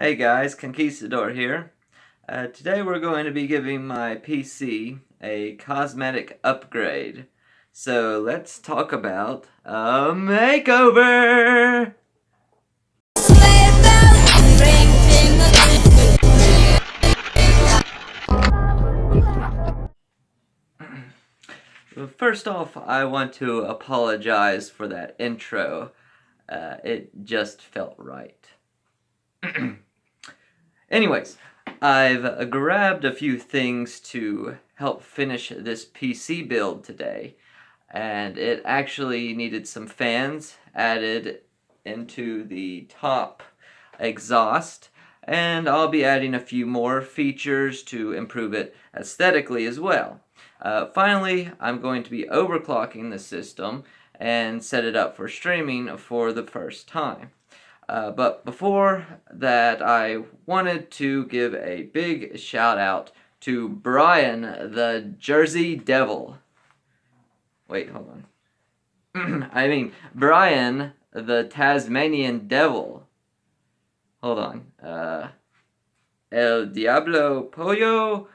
Hey guys, Conquistador here. Today we're going to be giving my PC a cosmetic upgrade. So let's talk about a makeover! First off, I want to apologize for that intro. It just felt right. Anyways, I've grabbed a few things to help finish this PC build today, and it actually needed some fans added into the top exhaust, and I'll be adding a few more features to improve it aesthetically as well. Finally, I'm going to be overclocking the system and set it up for streaming for the first time. But before that, I wanted to give a big shout out to Brian, the Jersey Devil. Wait, hold on. I mean, Brian, the Tasmanian Devil. Hold on. El Diablo Pollo.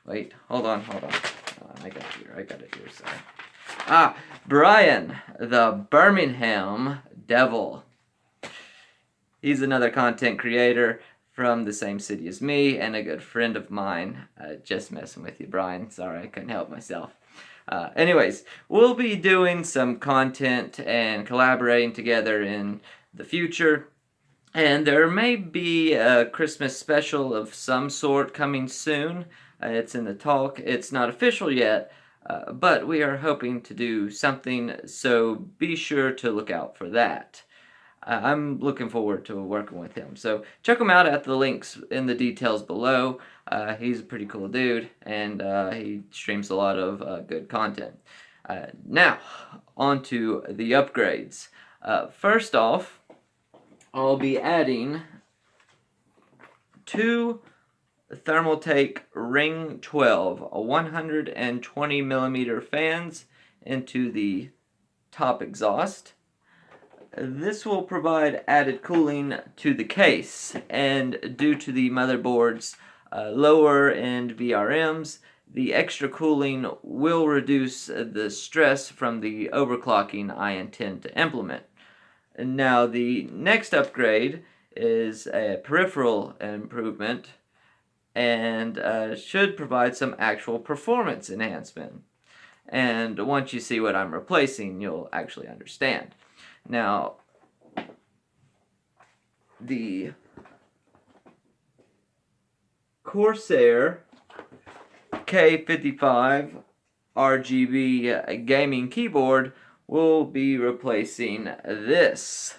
Wait, hold on. I got it here, sorry. Brian, the Birmingham Devil. He's another content creator from the same city as me and a good friend of mine. Just messing with you, Brian. Sorry, I couldn't help myself. Anyways, we'll be doing some content and collaborating together in the future. And there may be a Christmas special of some sort coming soon. It's in the talk. It's not official yet, but we are hoping to do something, so be sure to look out for that. I'm looking forward to working with him. So check him out at the links in the details below. He's a pretty cool dude, and he streams a lot of good content. Now, on to the upgrades. First off, I'll be adding two Thermaltake Ring 12 120mm fans into the top exhaust. This will provide added cooling to the case, and due to the motherboard's lower end VRMs, the extra cooling will reduce the stress from the overclocking I intend to implement. Now, the next upgrade is a peripheral improvement and should provide some actual performance enhancement. And once you see what I'm replacing, you'll actually understand. Now, the Corsair K55 RGB gaming keyboard will be replacing this.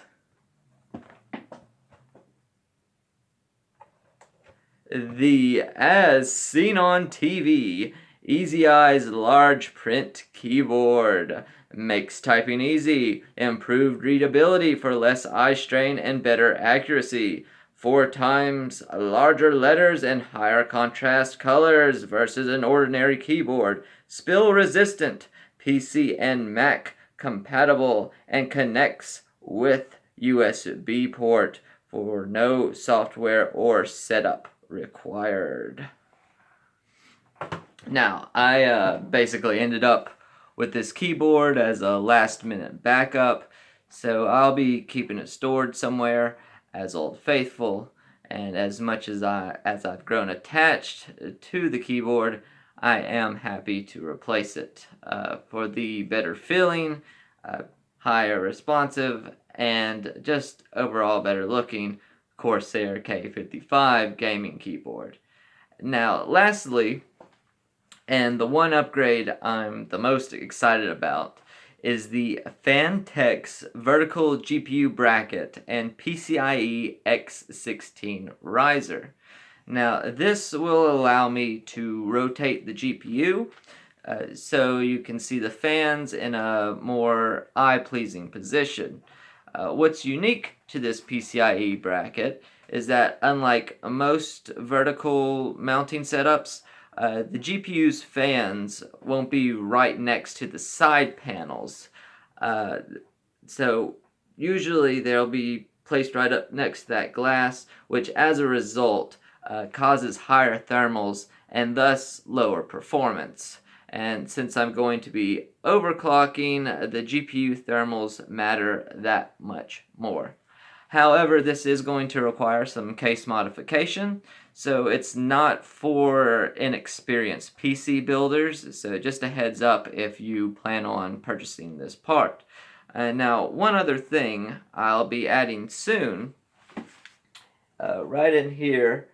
The As Seen on TV Easy Eyes Large Print Keyboard. Makes typing easy, improved readability for less eye strain and better accuracy. 4 times larger letters and higher contrast colors versus an ordinary keyboard. Spill resistant, PC and Mac compatible, and connects with USB port for no software or setup required. Now, I basically ended up with this keyboard as a last minute backup, so I'll be keeping it stored somewhere as Old Faithful, and as much as I've grown attached to the keyboard, I am happy to replace it for the better feeling, higher responsive, and just overall better looking Corsair K55 gaming keyboard. Now, lastly, and the one upgrade I'm the most excited about is the Phanteks Vertical GPU Bracket and PCIe X16 riser. Now, this will allow me to rotate the GPU so you can see the fans in a more eye-pleasing position. What's unique to this PCIe bracket is that unlike most vertical mounting setups, the GPU's fans won't be right next to the side panels. So usually they'll be placed right up next to that glass, which as a result causes higher thermals and thus lower performance. And since I'm going to be overclocking, the GPU thermals matter that much more. However, this is going to require some case modification, so it's not for inexperienced PC builders, so just a heads up if you plan on purchasing this part. Now, one other thing I'll be adding soon, right in here,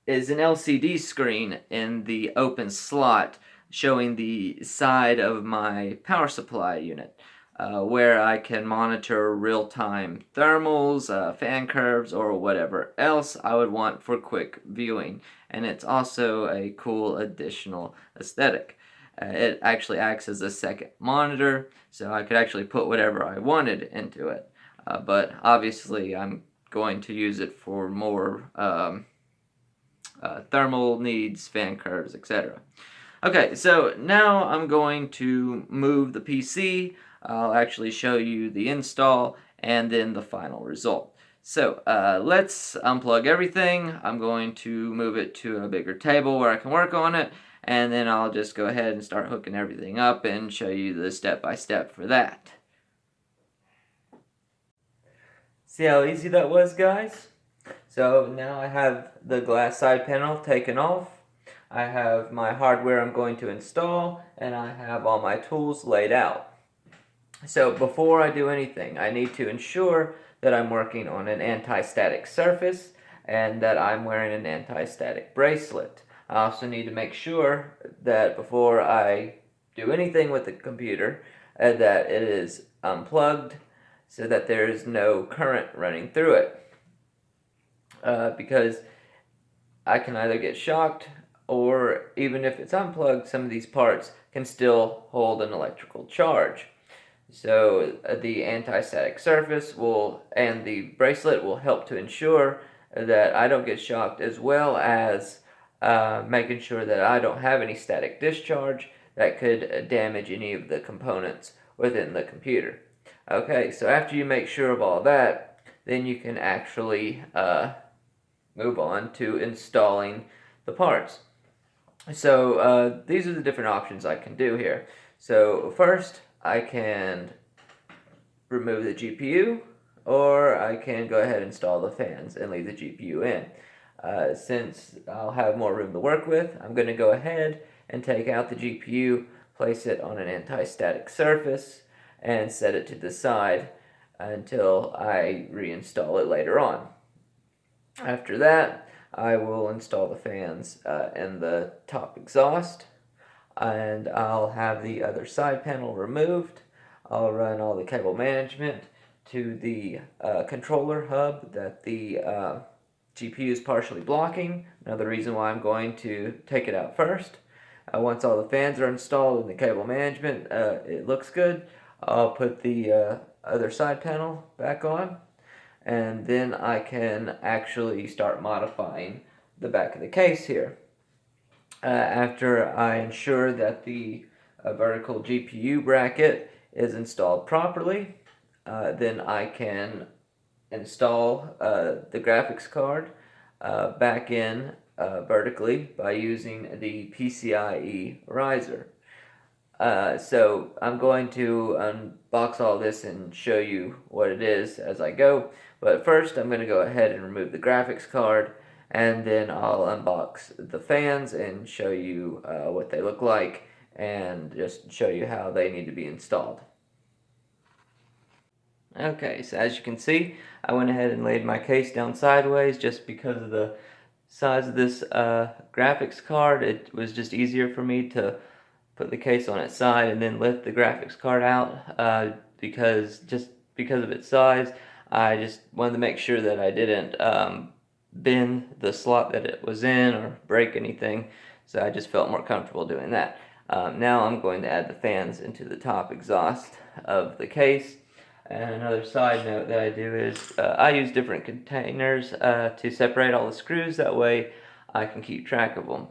is an LCD screen in the open slot showing the side of my power supply unit, where I can monitor real-time thermals, fan curves, or whatever else I would want for quick viewing. And it's also a cool additional aesthetic. It actually acts as a second monitor, so I could actually put whatever I wanted into it. But obviously I'm going to use it for more thermal needs, fan curves, etc. Okay, so now I'm going to move the PC. I'll actually show you the install and then the final result. So let's unplug everything. I'm going to move it to a bigger table where I can work on it, and then I'll just go ahead and start hooking everything up and show you the step-by-step for that. See how easy that was, guys? So now I have the glass side panel taken off. I have my hardware I'm going to install, and I have all my tools laid out. So before I do anything, I need to ensure that I'm working on an anti-static surface and that I'm wearing an anti-static bracelet. I also need to make sure that before I do anything with the computer, that it is unplugged so that there is no current running through it. Because I can either get shocked, or even if it's unplugged, some of these parts can still hold an electrical charge. So the anti-static surface and the bracelet will help to ensure that I don't get shocked, as well as making sure that I don't have any static discharge that could damage any of the components within the computer. Okay, so after you make sure of all that, then you can actually move on to installing the parts. So these are the different options I can do here. So first, I can remove the GPU, or I can go ahead and install the fans and leave the GPU in. Since I'll have more room to work with, I'm going to go ahead and take out the GPU, place it on an anti-static surface, and set it to the side until I reinstall it later on. After that, I will install the fans and the top exhaust, and I'll have the other side panel removed. I'll run all the cable management to the controller hub that the GPU is partially blocking. Another reason why I'm going to take it out first. Once all the fans are installed and the cable management, it looks good, I'll put the other side panel back on, and then I can actually start modifying the back of the case here. After I ensure that the vertical GPU bracket is installed properly, then I can install the graphics card back in vertically by using the PCIe riser. So I'm going to unbox all this and show you what it is as I go. But first I'm going to go ahead and remove the graphics card, and then I'll unbox the fans and show you what they look like, and just show you how they need to be installed. Okay, so as you can see, I went ahead and laid my case down sideways just because of the size of this graphics card. It was just easier for me to put the case on its side and then lift the graphics card out because of its size. I just wanted to make sure that I didn't bend the slot that it was in or break anything, so I just felt more comfortable doing that. Now I'm going to add the fans into the top exhaust of the case. And another side note that I do is I use different containers to separate all the screws. That way I can keep track of them.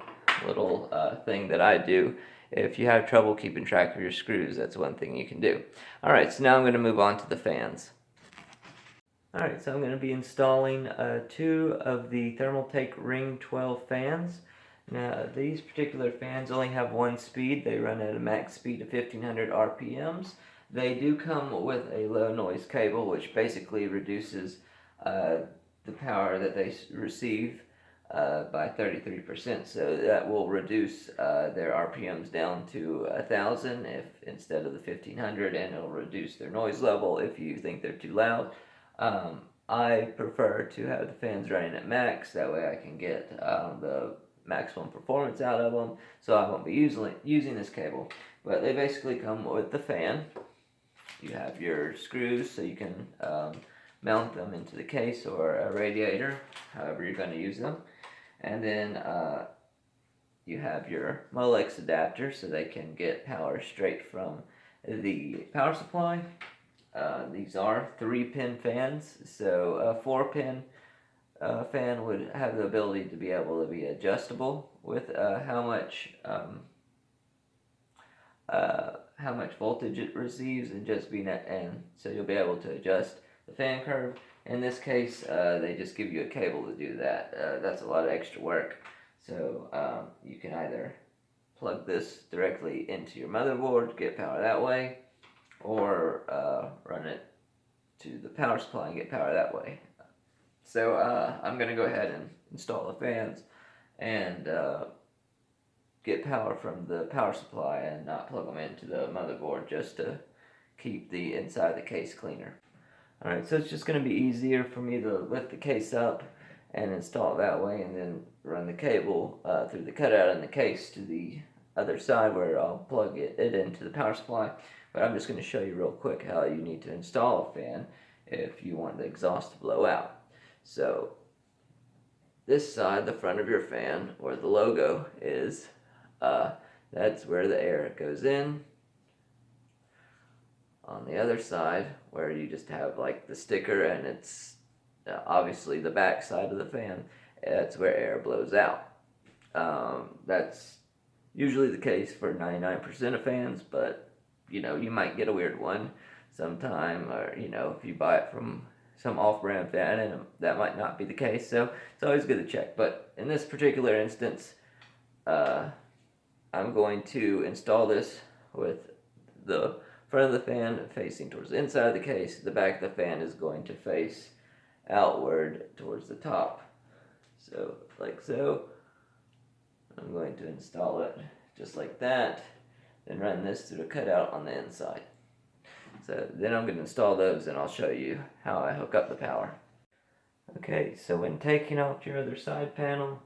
Little thing that I do. If you have trouble keeping track of your screws, that's one thing you can do. Alright, so now I'm going to move on to the fans. Alright, so I'm going to be installing 2 of the Thermaltake Ring 12 fans. Now, these particular fans only have one speed. They run at a max speed of 1500 RPMs. They do come with a low noise cable, which basically reduces the power that they receive by 33%. So that will reduce their RPMs down to 1000 if instead of the 1500, and it'll reduce their noise level if you think they're too loud. I prefer to have the fans running at max, that way I can get the maximum performance out of them, so I won't be using this cable. But they basically come with the fan. You have your screws so you can mount them into the case or a radiator, however you're going to use them. And then you have your Molex adapter so they can get power straight from the power supply. These are 3-pin fans, so a 4-pin fan would have the ability to be able to be adjustable with how much voltage it receives, and just be and so you'll be able to adjust the fan curve. In this case, they just give you a cable to do that. That's a lot of extra work. So you can either plug this directly into your motherboard, get power that way, or run it to the power supply and get power that way. So I'm going to go ahead and install the fans and get power from the power supply and not plug them into the motherboard, just to keep the inside of the case cleaner. Alright, so it's just going to be easier for me to lift the case up and install it that way, and then run the cable through the cutout in the case to the other side where I'll plug it into the power supply. But I'm just going to show you real quick how you need to install a fan if you want the exhaust to blow out. So this side, the front of your fan, where the logo is, that's where the air goes in. On the other side, where you just have like the sticker and it's obviously the back side of the fan, that's where air blows out. That's usually the case for 99% of fans, but you know, you might get a weird one sometime, or you know, if you buy it from some off-brand fan, and that might not be the case, so it's always good to check. But in this particular instance, I'm going to install this with the front of the fan facing towards the inside of the case. The back of the fan is going to face outward towards the top. So, like so. I'm going to install it just like that, then run this through a cutout on the inside. So then I'm going to install those, and I'll show you how I hook up the power. Okay, so when taking off your other side panel,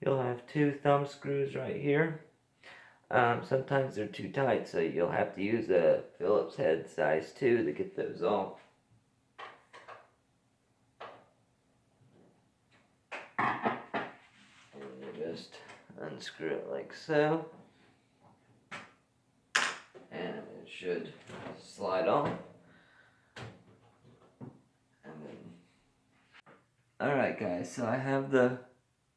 you'll have 2 thumb screws right here. Sometimes they're too tight, so you'll have to use a Phillips head size 2 to get those off. And you just unscrew it like so, and it should slide off. And then, alright guys, so I have the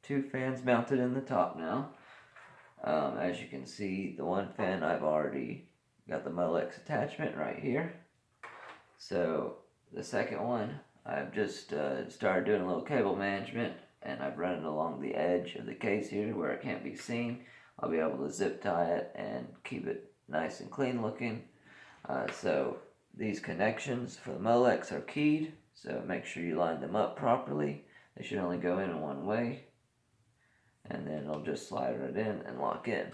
2 fans mounted in the top now. As you can see, the one fan I've already got the Molex attachment right here. So the second one, I've just started doing a little cable management, and I've run it along the edge of the case here where it can't be seen. I'll be able to zip tie it and keep it nice and clean looking. So these connections for the Molex are keyed, so make sure you line them up properly. They should only go in one way, and then it'll just slide right in and lock in.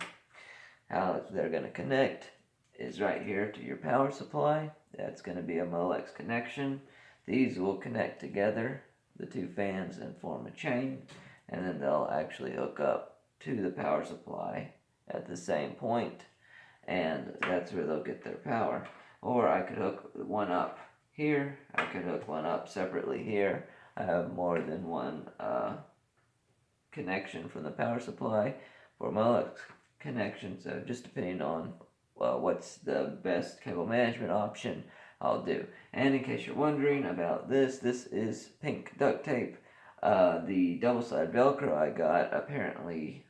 How they're going to connect is right here to your power supply. That's going to be a Molex connection. These will connect together, the 2 fans, and form a chain, and then they'll actually hook up to the power supply at the same point, and that's where they'll get their power. Or I could hook one up here, I could hook one up separately here. I have more than one connection from the power supply for Molex connection, so just depending on what's the best cable management option, I'll do. And in case you're wondering about this is pink duct tape. The double-sided Velcro I got apparently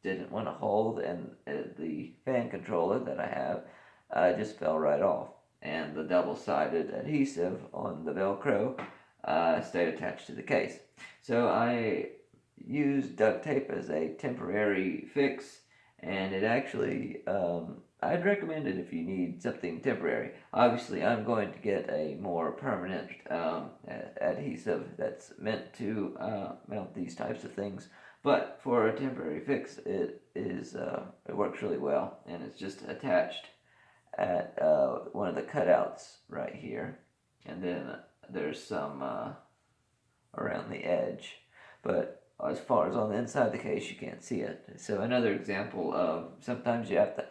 didn't want to hold, and the fan controller that I have just fell right off. and the double-sided adhesive on the Velcro stayed attached to the case. So I used duct tape as a temporary fix, and it actually, I'd recommend it if you need something temporary. Obviously, I'm going to get a more permanent adhesive that's meant to mount these types of things. But for a temporary fix, it works really well, and it's just attached at one of the cutouts right here, and then there's some around the edge. But as far as on the inside of the case, you can't see it. So another example of sometimes you have to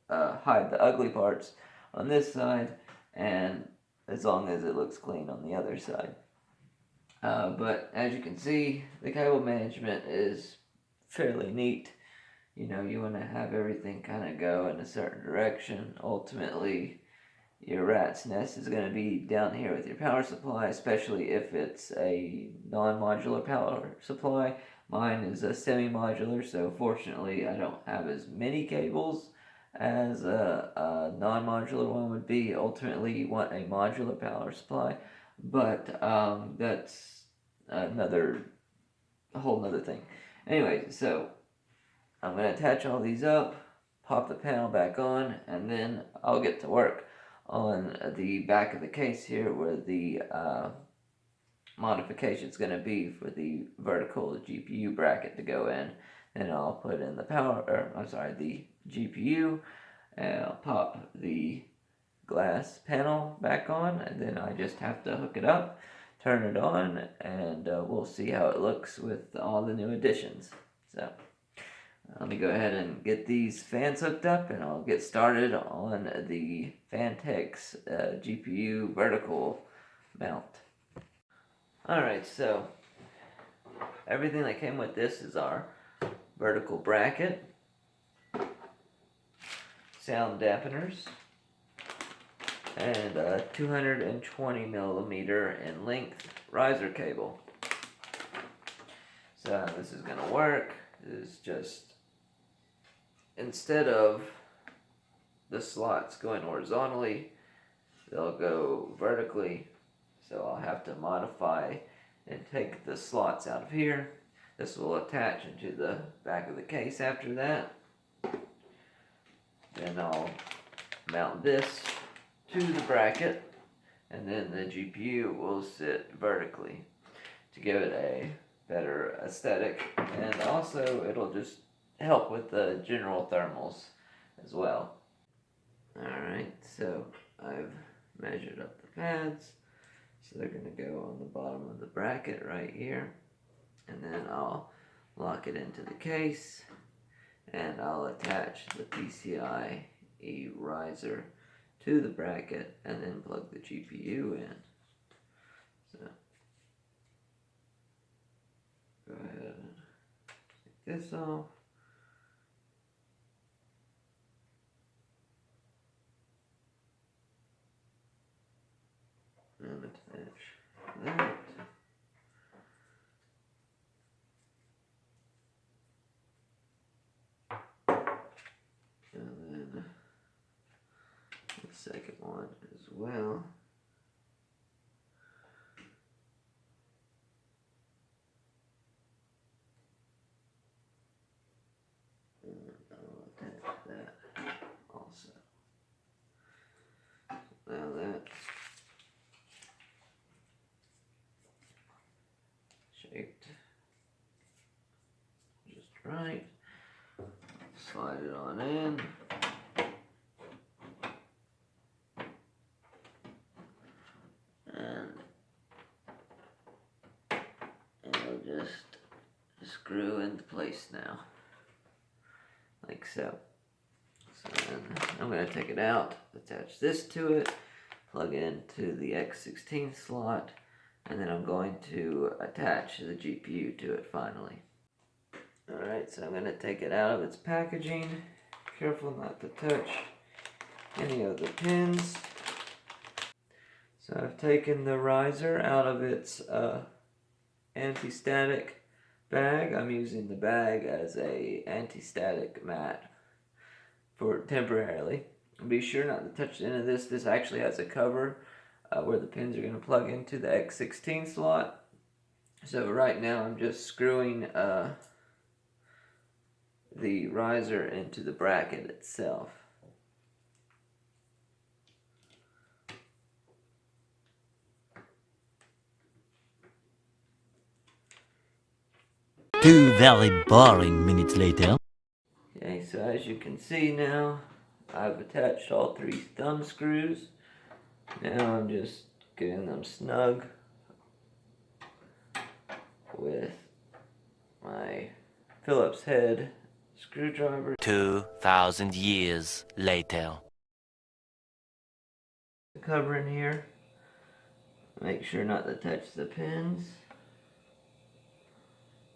hide the ugly parts on this side, and as long as it looks clean on the other side. But as you can see, the cable management is fairly neat. You know, you want to have everything kind of go in a certain direction. Ultimately, your rat's nest is going to be down here with your power supply, especially if it's a non-modular power supply. Mine is a semi-modular, so fortunately I don't have as many cables as a non-modular one would be. Ultimately, you want a modular power supply, but that's a whole nother thing. Anyway, so I'm going to attach all these up, pop the panel back on, and then I'll get to work on the back of the case here where the modification is going to be for the vertical GPU bracket to go in. Then I'll put in the the GPU, and I'll pop the glass panel back on, and then I just have to hook it up, turn it on, and we'll see how it looks with all the new additions. So let me go ahead and get these fans hooked up, and I'll get started on the Phanteks GPU vertical mount. Alright, so everything that came with this is our vertical bracket, sound dampeners, and a 220 millimeter in length riser cable. So how this is going to work is just, instead of the slots going horizontally, they'll go vertically. So I'll have to modify and take the slots out of here. This will attach into the back of the case after that. Then I'll mount this to the bracket, and then the GPU will sit vertically to give it a better aesthetic, and also it'll just help with the general thermals as well. Alright, so I've measured up the pads, so they're going to go on the bottom of the bracket right here, and then I'll lock it into the case, and I'll attach the PCIe riser to the bracket, and then plug the GPU in. So go ahead and take this off. And attach that. And then the second one as well. And I'll attach that also. Now that's shaped just right. Slide it on in. And it'll just screw into place now. Like so. So then I'm going to take it out, attach this to it, plug it into the X16 slot, and then I'm going to attach the GPU to it finally. Alright, so I'm going to take it out of its packaging. Careful not to touch any of the pins. So I've taken the riser out of its anti-static bag. I'm using the bag as a anti-static mat for temporarily. Be sure not to touch the end of this. This actually has a cover where the pins are going to plug into the X16 slot. So right now I'm just screwing the riser into the bracket itself. Two very boring minutes later. Okay, so as you can see now, I've attached all 3 thumb screws. Now I'm just getting them snug with my Phillips head screwdriver. 2,000 years later. The cover in here. Make sure not to touch the pins.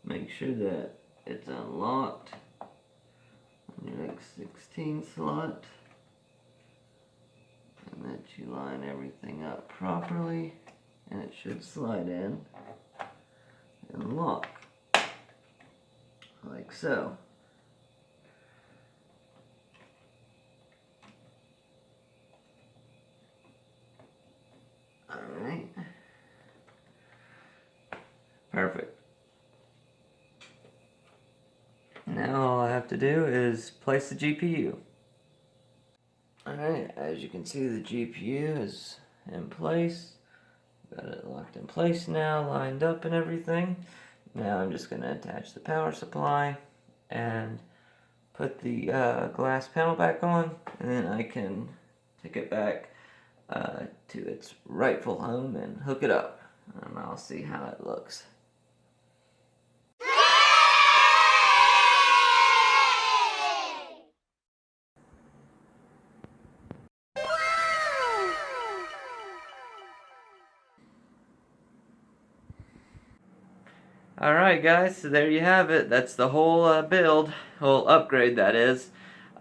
Make sure that it's unlocked on your X16 slot, and that you line everything up properly, and it should slide in and lock like so. Alright, perfect. Now all I have to do is place the GPU. Alright, as you can see, the GPU is in place. Got it locked in place now, lined up and everything. Now I'm just going to attach the power supply and put the glass panel back on, and then I can take it back to its rightful home and hook it up, and I'll see how it looks. Alright guys, so there you have it. That's the whole build, whole upgrade that is.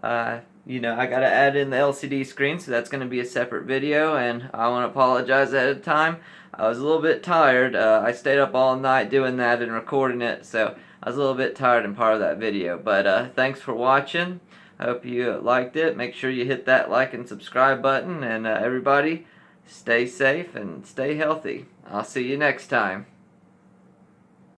You know, I gotta add in the LCD screen, so that's gonna be a separate video, and I wanna apologize ahead of time. I was a little bit tired. I stayed up all night doing that and recording it, so I was a little bit tired in part of that video. But thanks for watching. I hope you liked it. Make sure you hit that like and subscribe button, and everybody, stay safe and stay healthy. I'll see you next time.